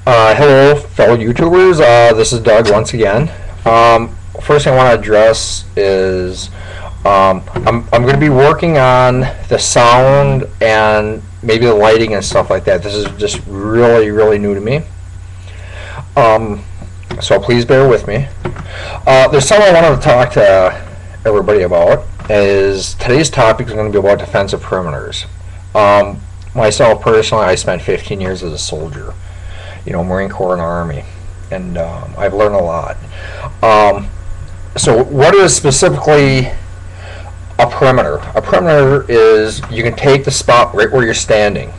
Hello, fellow YouTubers. This is Doug once again. First thing I want to address is I'm going to be working on the sound and maybe the lighting and stuff like that. This is just really new to me. So please bear with me. There's something I wanted to talk to everybody about. Is today's topic is going to be about defensive perimeters. Myself personally, I spent 15 years as a soldier. Marine Corps and Army, and I've learned a lot. So what is specifically a perimeter? A perimeter is you can take the spot right where you're standing,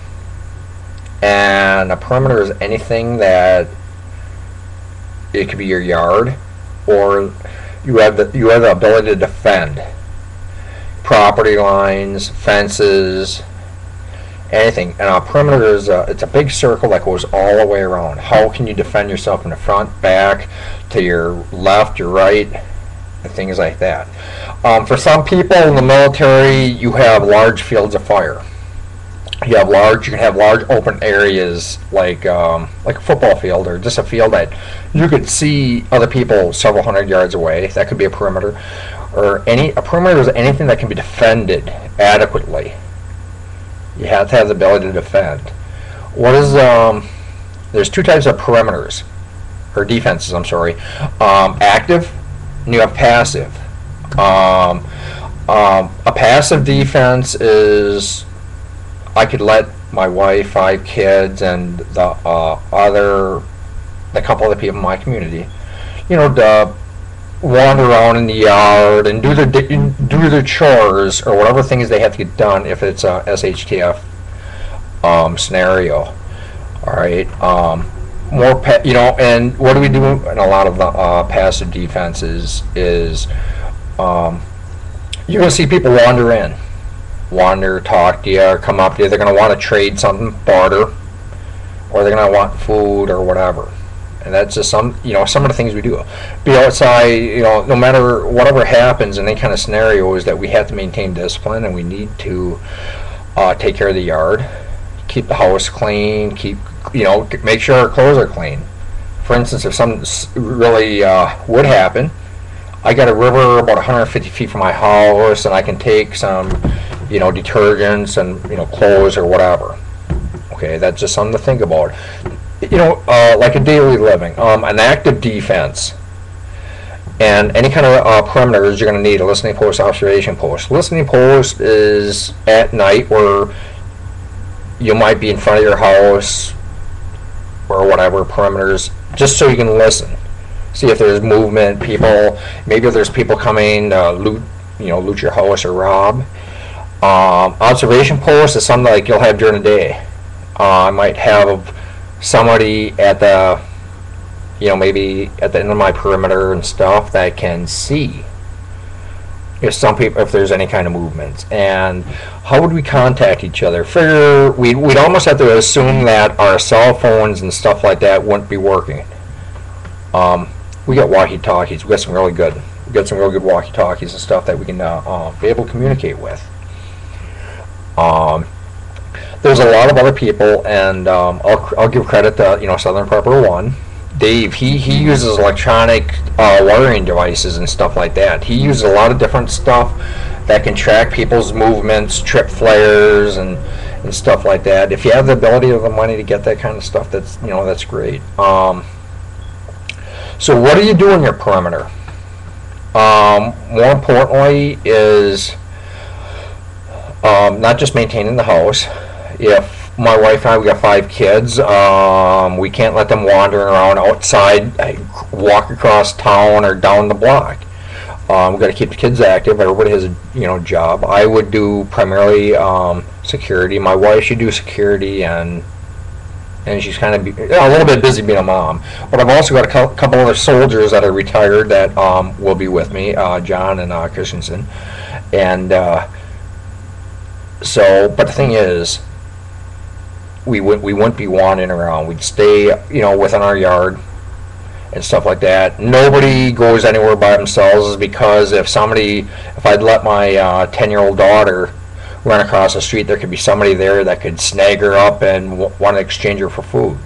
and a perimeter is anything that it could be your yard, or you have the ability to defend property lines, fences, anything. And a perimeter is it's a big circle that goes all the way around. How can you defend yourself in the front, back, to your left, your right, and things like that. For some people in the military, you have large fields of fire. You can have large open areas like a football field, or just a field that you could see other people several hundred yards away. That could be a perimeter. A perimeter is anything that can be defended adequately. You have to have the ability to defend. There's two types of perimeters, or defenses, I'm sorry. Active, and you have passive. A passive defense is, I could let my wife, 5 kids, and the couple other people in my community, to wander around in the yard and do their chores or whatever things they have to get done if it's a SHTF scenario. All right. And what do we do in a lot of the passive defenses is you're going to see people wander, talk to you, or come up to you. They're going to want to trade something, barter, or they're going to want food or whatever. And that's just some of the things we do. Be outside, no matter whatever happens in any kind of scenario, is that we have to maintain discipline, and we need to take care of the yard, keep the house clean, make sure our clothes are clean. For instance, if something really would happen, I got a river about 150 feet from my house, and I can take some, detergents and clothes or whatever. Okay, that's just something to think about. Like a daily living, an active defense, and any kind of perimeters, you're going to need a listening post, observation post. Listening post is at night, where you might be in front of your house or whatever, perimeters, just so you can listen, see if there's movement, maybe if there's people coming to loot your house or rob. Observation post is something like you'll have during the day. I might have somebody at the maybe at the end of my perimeter and stuff that can see if there's any kind of movements. And how would we contact each other? We'd almost have to assume that our cell phones and stuff like that wouldn't be working. We got walkie-talkies. We got some real good walkie-talkies and stuff that we can be able to communicate with. There's a lot of other people, and I'll give credit to Southern Prepper 1. Dave, he uses electronic wiring devices and stuff like that. He uses a lot of different stuff that can track people's movements, trip flares, and stuff like that. If you have the ability or the money to get that kind of stuff, that's great. So what do you do in your perimeter? More importantly is not just maintaining the house. If my wife and I, we got 5 kids, we can't let them wandering around outside, walk across town or down the block. We've got to keep the kids active. Everybody has a job. I would do primarily security. My wife should do security, and she's kind of a little bit busy being a mom. But I've also got a couple other soldiers that are retired that will be with me, John and Christensen. And but the thing is, we wouldn't be wandering around. We'd stay, within our yard and stuff like that. Nobody goes anywhere by themselves, because if I'd let my 10-year-old daughter run across the street, there could be somebody there that could snag her up and want to exchange her for food.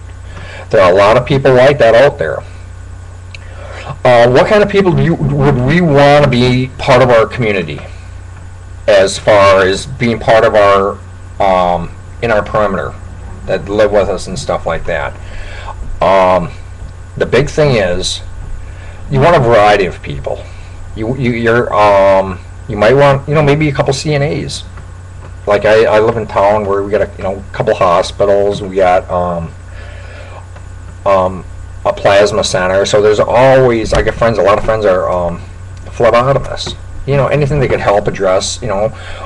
There are a lot of people like that out there. What kind of people would we want to be part of our community, as far as being part of our in our perimeter, that live with us and stuff like that? The big thing is you want a variety of people. You might want, maybe a couple CNAs. Like I live in town where we got a couple hospitals. We got a plasma center. So there's always, I get friends. A lot of friends are phlebotomists. Anything that could help address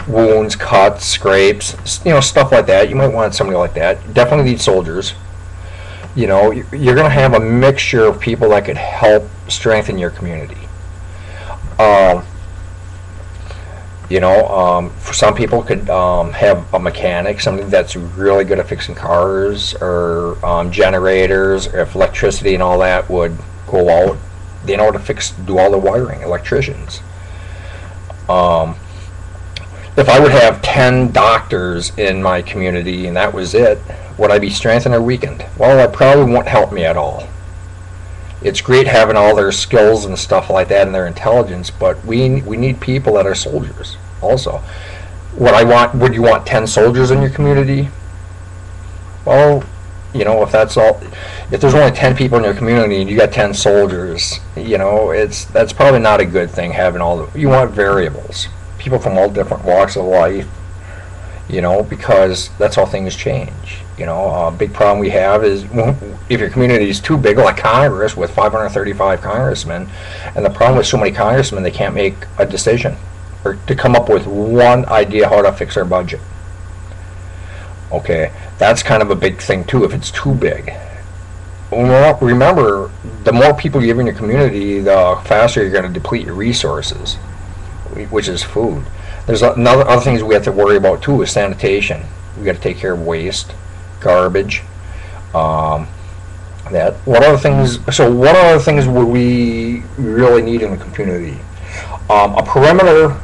wounds, cuts, scrapes, stuff like that. You might want somebody like that. Definitely need soldiers. You're going to have a mixture of people that could help strengthen your community. For some people could have a mechanic, somebody that's really good at fixing cars or generators. If electricity and all that would go out, they know how to do all the wiring, electricians. If I would have 10 doctors in my community and that was it, would I be strengthened or weakened? Well, that probably won't help me at all. It's great having all their skills and stuff like that and their intelligence, but we need people that are soldiers also. Would you want 10 soldiers in your community? Well, if that's all, if there's only 10 people in your community and you got 10 soldiers, that's probably not a good thing, having you want variables, people from all different walks of life, because that's how things change. A big problem we have is if your community is too big, like Congress with 535 congressmen, and the problem with so many congressmen, they can't make a decision or to come up with one idea how to fix our budget. Okay, that's kind of a big thing too if it's too big. Remember, the more people you have in your community, the faster you're going to deplete your resources, which is food. There's other things we have to worry about too is sanitation. We got to take care of waste, garbage. What other things would we really need in the community? A perimeter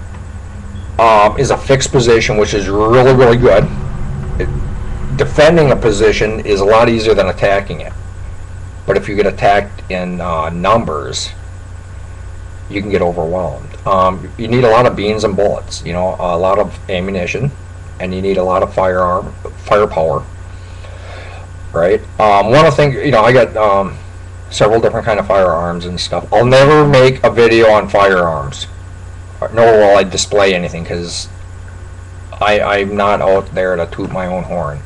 is a fixed position, which is really, really good. Defending a position is a lot easier than attacking it. But if you get attacked in numbers, you can get overwhelmed. You need a lot of beans and bullets, a lot of ammunition, and you need a lot of firepower. Right? One of the things, I got several different kind of firearms and stuff. I'll never make a video on firearms, nor will I display anything, because I'm not out there to toot my own horn.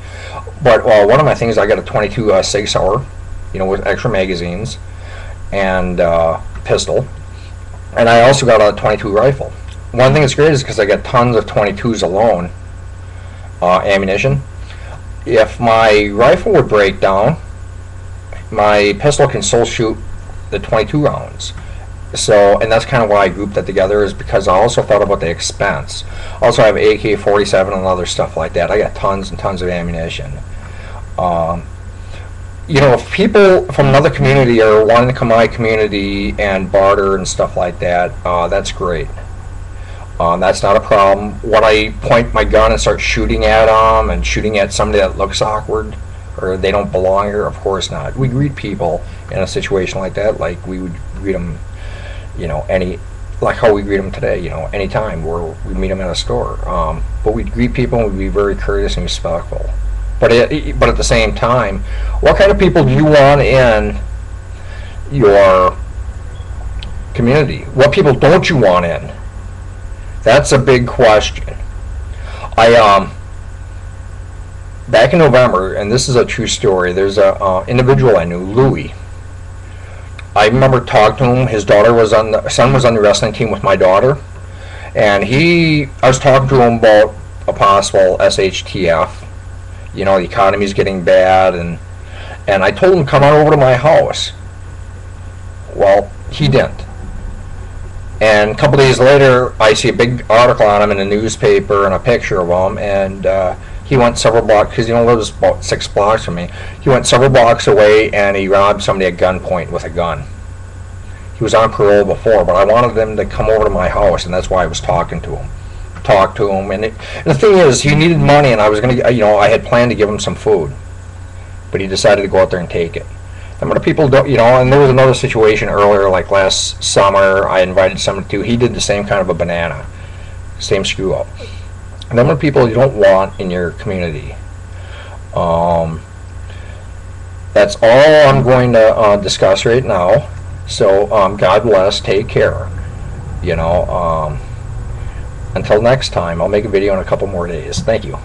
But one of my things, I got a 22 Sig Sauer, with extra magazines and pistol, and I also got a 22 rifle. One thing that's great is because I got tons of 22s alone, ammunition. If my rifle would break down, my pistol can still shoot the 22 rounds. So, and that's kind of why I grouped that together, is because I also thought about the expense. Also, I have AK-47 and other stuff like that. I got tons and tons of ammunition. If people from another community are wanting to come to my community and barter and stuff like that, that's great. That's not a problem. When I point my gun and start shooting at them and shooting at somebody that looks awkward or they don't belong here, of course not. We greet people in a situation like that like we would greet them, like how we greet them today, anytime where we meet them at a store. But we'd greet people and we'd be very courteous and respectful. But at the same time, what kind of people do you want in your community? What people don't you want in? That's a big question. Back in November, and this is a true story, there's a individual I knew, Louis. I remember talking to him. His son was on the wrestling team with my daughter, and I was talking to him about a possible SHTF. The economy's getting bad, and I told him to come on over to my house. Well, he didn't. And a couple days later, I see a big article on him in the newspaper and a picture of him, and he went several blocks, because he lives about 6 blocks from me. He went several blocks away and he robbed somebody at gunpoint with a gun. He was on parole before, but I wanted him to come over to my house, and that's why I was talking to him. talked to him, and the thing is, he needed money, and I was gonna, I had planned to give him some food, but he decided to go out there and take it. And when people don't, and there was another situation earlier, like last summer, I invited someone to, he did the same kind of a banana, same screw up. And then when people you don't want in your community, that's all I'm going to discuss right now. So God bless, take care. Until next time, I'll make a video in a couple more days. Thank you.